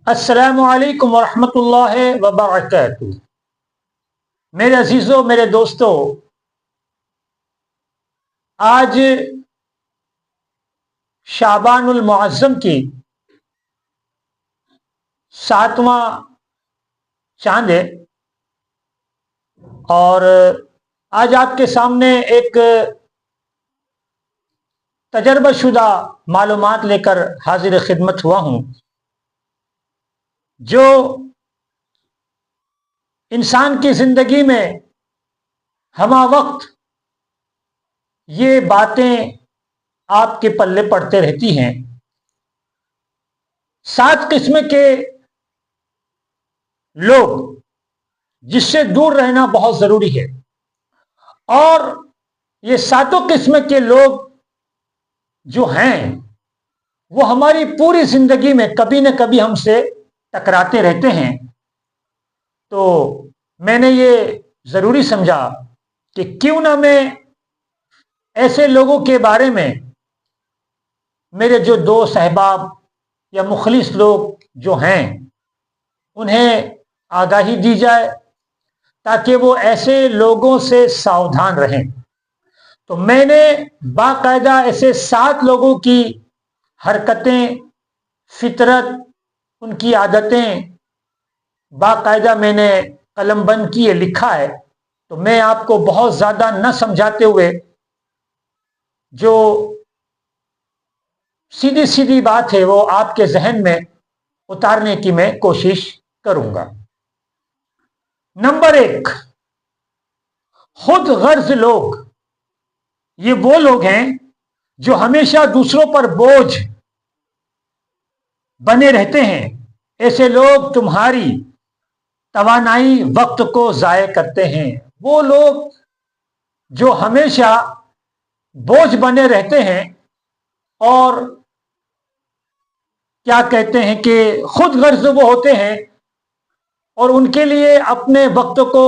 السلام علیکم ورحمۃ اللہ وبرکاتہ۔ میرے عزیزوں، میرے دوستوں، آج شعبان المعظم کی 7واں چاند ہے اور آج آپ کے سامنے ایک تجربہ شدہ معلومات لے کر حاضر خدمت ہوا ہوں، جو انسان کی زندگی میں ہمہ وقت یہ باتیں آپ کے پلے پڑتے رہتی ہیں۔ 7 قسم کے لوگ جس سے دور رہنا بہت ضروری ہے، اور یہ 7 قسم کے لوگ جو ہیں وہ ہماری پوری زندگی میں کبھی نہ کبھی ہم سے ٹکراتے رہتے ہیں۔ تو میں نے یہ ضروری سمجھا کہ کیوں نہ میں ایسے لوگوں کے بارے میں میرے جو دوست احباب یا مخلص لوگ جو ہیں انہیں آگاہی دی جائے تاکہ وہ ایسے لوگوں سے ساودھان رہیں۔ تو میں نے باقاعدہ ایسے 7 لوگوں کی حرکتیں، فطرت، ان کی عادتیں باقاعدہ میں نے قلم بند کیے لکھا ہے۔ تو میں آپ کو بہت زیادہ نہ سمجھاتے ہوئے جو سیدھی سیدھی بات ہے وہ آپ کے ذہن میں اتارنے کی میں کوشش کروں گا۔ نمبر 1، خود غرض لوگ۔ یہ وہ لوگ ہیں جو ہمیشہ دوسروں پر بوجھ بنے رہتے ہیں۔ ایسے لوگ تمہاری توانائی، وقت کو ضائع کرتے ہیں۔ وہ لوگ جو ہمیشہ بوجھ بنے رہتے ہیں اور کیا کہتے ہیں کہ خود غرض وہ ہوتے ہیں، اور ان کے لیے اپنے وقت کو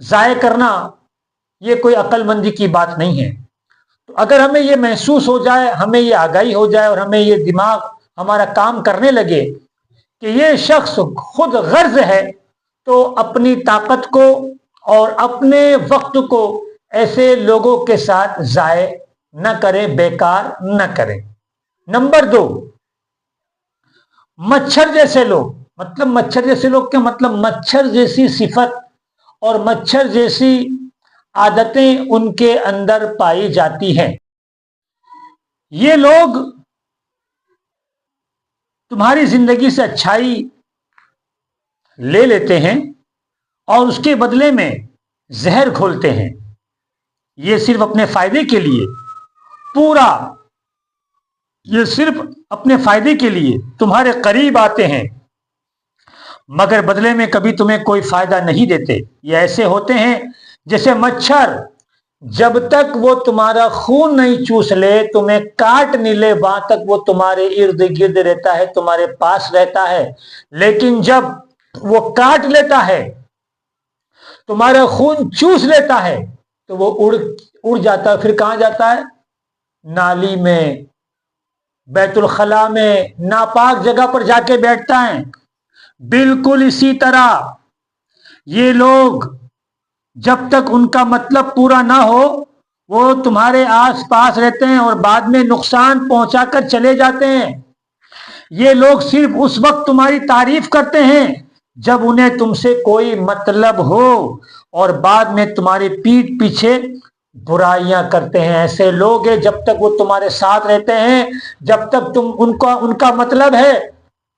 ضائع کرنا یہ کوئی عقل مندی کی بات نہیں ہے۔ تو اگر ہمیں یہ محسوس ہو جائے، ہمیں یہ آگاہی ہو جائے اور ہمیں یہ دماغ ہمارا کام کرنے لگے کہ یہ شخص خود غرض ہے، تو اپنی طاقت کو اور اپنے وقت کو ایسے لوگوں کے ساتھ ضائع نہ کریں، بیکار نہ کریں۔ نمبر 2، مچھر جیسے لوگ۔ مطلب مچھر جیسے لوگ کیا مطلب؟ مچھر جیسی صفت اور مچھر جیسی عادتیں ان کے اندر پائی جاتی ہیں۔ یہ لوگ تمہاری زندگی سے اچھائی لے لیتے ہیں اور اس کے بدلے میں زہر گھولتے ہیں۔ یہ صرف اپنے فائدے کے لیے کے لیے تمہارے قریب آتے ہیں، مگر بدلے میں کبھی تمہیں کوئی فائدہ نہیں دیتے۔ یہ ایسے ہوتے ہیں جیسے مچھر، جب تک وہ تمہارا خون نہیں چوس لے، تمہیں کاٹ نہیں لے، وہاں تک وہ تمہارے ارد گرد رہتا ہے، تمہارے پاس رہتا ہے۔ لیکن جب وہ کاٹ لیتا ہے، تمہارا خون چوس لیتا ہے، تو وہ اڑ جاتا ہے۔ پھر کہاں جاتا ہے؟ نالی میں، بیت الخلاء میں، ناپاک جگہ پر جا کے بیٹھتا ہے۔ بالکل اسی طرح یہ لوگ جب تک ان کا مطلب پورا نہ ہو وہ تمہارے آس پاس رہتے ہیں اور بعد میں نقصان پہنچا کر چلے جاتے ہیں۔ یہ لوگ صرف اس وقت تمہاری تعریف کرتے ہیں جب انہیں تم سے کوئی مطلب ہو، اور بعد میں تمہاری پیٹھ پیچھے برائیاں کرتے ہیں۔ ایسے لوگ ہیں جب تک وہ تمہارے ساتھ رہتے ہیں، جب تک ان کا مطلب ہے،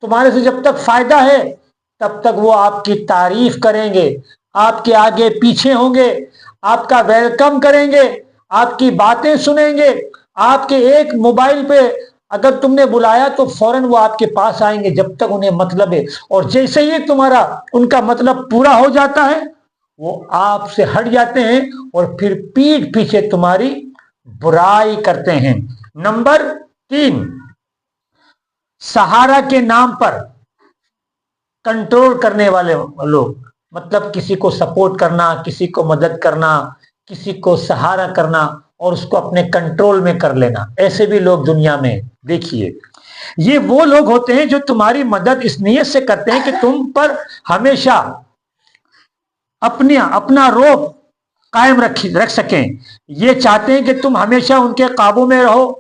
تمہارے سے جب تک فائدہ ہے، تب تک وہ آپ کی تعریف کریں گے، آپ کے آگے پیچھے ہوں گے، آپ کا ویلکم کریں گے، آپ کی باتیں سنیں گے۔ آپ کے ایک موبائل پہ اگر تم نے بلایا تو فوراً وہ آپ کے پاس آئیں گے جب تک انہیں مطلب ہے، اور جیسے ہی ان کا مطلب پورا ہو جاتا ہے وہ آپ سے ہٹ جاتے ہیں اور پھر پیٹھ پیچھے تمہاری برائی کرتے ہیں۔ نمبر 3، سہارا کے نام پر کنٹرول کرنے والے لوگ۔ مطلب کسی کو سپورٹ کرنا، کسی کو مدد کرنا، کسی کو سہارا کرنا اور اس کو اپنے کنٹرول میں کر لینا۔ ایسے بھی لوگ دنیا میں دیکھیے۔ یہ وہ لوگ ہوتے ہیں جو تمہاری مدد اس نیت سے کرتے ہیں کہ تم پر ہمیشہ اپنا روب قائم رکھ سکیں. یہ چاہتے ہیں کہ تم ہمیشہ ان کے قابو میں رہو.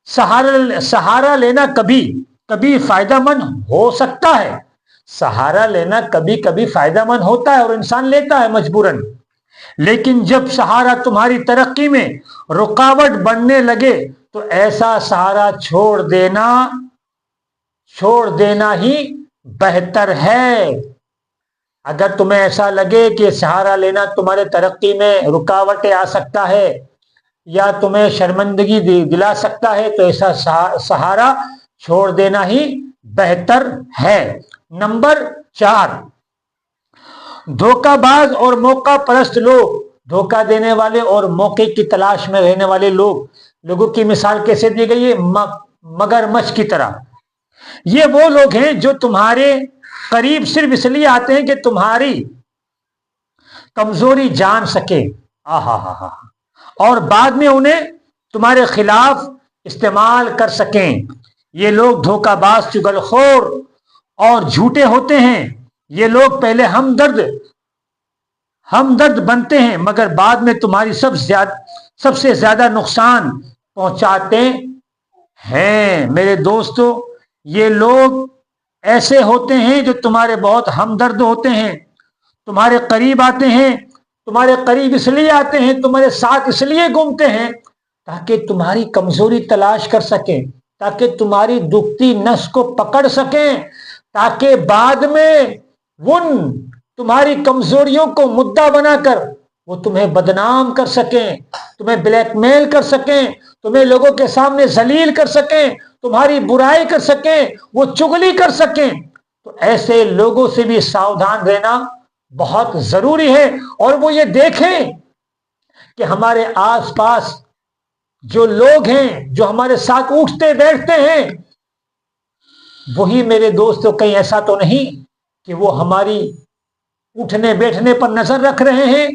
سہارا لینا کبھی فائدہ مند ہو سکتا ہے. سہارا لینا کبھی فائدہ مند ہوتا ہے اور انسان لیتا ہے مجبوراً. لیکن جب سہارا تمہاری ترقی میں رکاوٹ بننے لگے تو ایسا سہارا چھوڑ دینا ہی بہتر ہے. اگر تمہیں ایسا لگے کہ سہارا لینا تمہارے ترقی میں رکاوٹیں آ سکتا ہے یا تمہیں شرمندگی دلا سکتا ہے تو ایسا سہارا چھوڑ دینا ہی بہتر ہے. نمبر 4، دھوکہ باز اور موقع پرست لوگ. دھوکہ دینے والے اور موقع کی تلاش میں رہنے والے لوگوں کی مثال کیسے دی گئی ہے؟ مگرمچھ کی طرح. یہ وہ لوگ ہیں جو تمہارے قریب صرف اس لیے آتے ہیں کہ تمہاری کمزوری جان سکے اور بعد میں انہیں تمہارے خلاف استعمال کر سکیں. یہ لوگ دھوکہ باز، چغلخور اور جھوٹے ہوتے ہیں. یہ لوگ پہلے ہمدرد بنتے ہیں مگر بعد میں تمہاری سب سے زیادہ نقصان پہنچاتے ہیں. میرے دوستو، یہ لوگ ایسے ہوتے ہیں جو تمہارے بہت ہمدرد ہوتے ہیں، تمہارے قریب آتے ہیں. تمہارے قریب اس لیے آتے ہیں، تمہارے ساتھ اس لیے گھومتے ہیں تاکہ تمہاری کمزوری تلاش کر سکیں، تاکہ تمہاری دکھتی نس کو پکڑ سکیں، تاکہ بعد میں تمہاری کمزوریوں کو مدعا بنا کر وہ تمہیں بدنام کر سکیں، تمہیں بلیک میل کر سکیں، تمہیں لوگوں کے سامنے ذلیل کر سکیں، تمہاری برائی کر سکیں، وہ چغلی کر سکیں. تو ایسے لوگوں سے بھی ساودھان رہنا بہت ضروری ہے. اور وہ یہ دیکھیں کہ ہمارے آس پاس جو لوگ ہیں جو ہمارے ساتھ اٹھتے بیٹھتے ہیں وہی، میرے دوستو، کہیں ایسا تو نہیں کہ وہ ہماری اٹھنے بیٹھنے پر نظر رکھ رہے ہیں،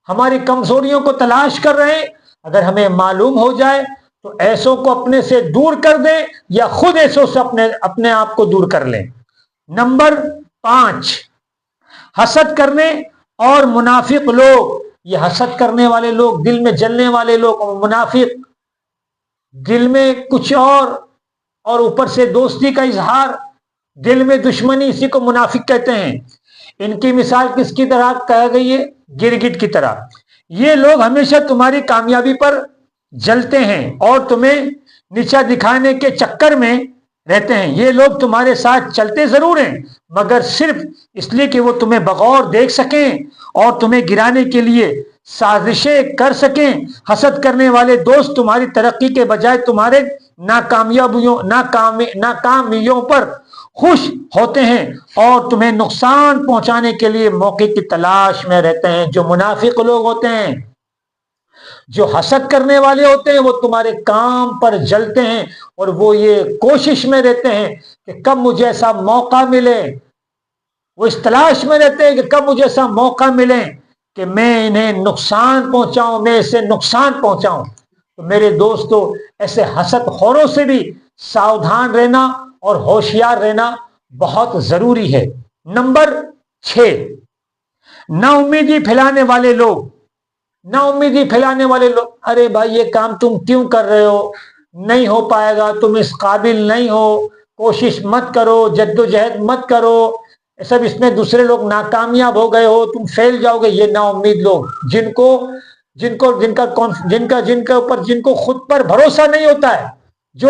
ہماری کمزوریوں کو تلاش کر رہے ہیں. اگر ہمیں معلوم ہو جائے تو ایسوں کو اپنے سے دور کر دیں یا خود ایسوں سے اپنے آپ کو دور کر لیں. نمبر 5، حسد کرنے اور منافق لوگ. یہ حسد کرنے والے لوگ، دل میں جلنے والے لوگ، منافق، دل میں کچھ اور اوپر سے دوستی کا اظہار، دل میں دشمنی، اسی کو منافق کہتے ہیں. ان کی مثال کس کی طرح کہا گئی ہے؟ گرگٹ کی طرح. یہ لوگ ہمیشہ تمہاری کامیابی پر جلتے ہیں اور تمہیں نیچا دکھانے کے چکر میں رہتے ہیں. یہ لوگ تمہارے ساتھ چلتے ضرور ہیں مگر صرف اس لیے کہ وہ تمہیں بغور دیکھ سکیں اور تمہیں گرانے کے لیے سازشیں کر سکیں. حسد کرنے والے دوست تمہاری ترقی کے بجائے تمہارے ناکامیوں پر خوش ہوتے ہیں اور تمہیں نقصان پہنچانے کے لیے موقع کی تلاش میں رہتے ہیں. جو منافق لوگ ہوتے ہیں، جو حسد کرنے والے ہوتے ہیں، وہ تمہارے کام پر جلتے ہیں اور وہ یہ کوشش میں رہتے ہیں کہ کب مجھے ایسا موقع ملے. وہ اس تلاش میں رہتے ہیں کہ کب مجھے ایسا موقع ملے کہ میں انہیں نقصان پہنچاؤں، میں اسے نقصان پہنچاؤں. تو میرے دوستو، ایسے حسد خوروں سے بھی ساودھان رہنا اور ہوشیار رہنا بہت ضروری ہے. نمبر 6، نا امیدی پھیلانے والے لوگ. نا امیدی پھیلانے والے لوگ، ارے بھائی یہ کام تم کیوں کر رہے ہو، نہیں ہو پائے گا، تم اس قابل نہیں ہو، کوشش مت کرو، جدوجہد مت کرو، سب اس میں دوسرے لوگ ناکامیاب ہو گئے ہو، تم فیل جاؤ گے. یہ نا امید لوگ، جن کو خود پر بھروسہ نہیں ہوتا ہے، جو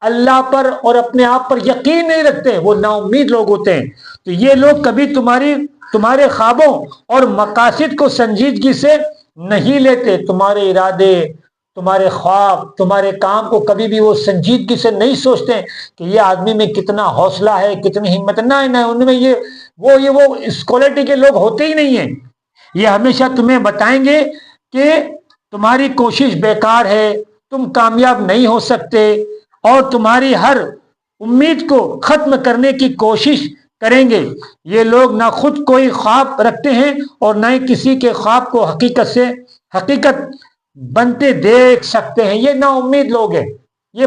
اللہ پر اور اپنے آپ پر یقین نہیں رکھتے، وہ نا امید لوگ ہوتے ہیں. تو یہ لوگ کبھی تمہارے خوابوں اور مقاصد کو سنجیدگی سے نہیں لیتے. تمہارے ارادے، تمہارے خواب، تمہارے کام کو کبھی بھی وہ سنجیدگی سے نہیں سوچتے کہ یہ آدمی میں کتنا حوصلہ ہے، کتنی ہمت. نہیں، ان میں وہ اس کوالٹی کے لوگ ہوتے ہی نہیں ہیں. یہ ہمیشہ تمہیں بتائیں گے کہ تمہاری کوشش بیکار ہے، تم کامیاب نہیں ہو سکتے اور تمہاری ہر امید کو ختم کرنے کی کوشش کریں گے. یہ لوگ نہ خود کوئی خواب رکھتے ہیں اور نہ ہی کسی کے خواب کو حقیقت بنتے دیکھ سکتے ہیں. یہ نا امید لوگ ہیں. یہ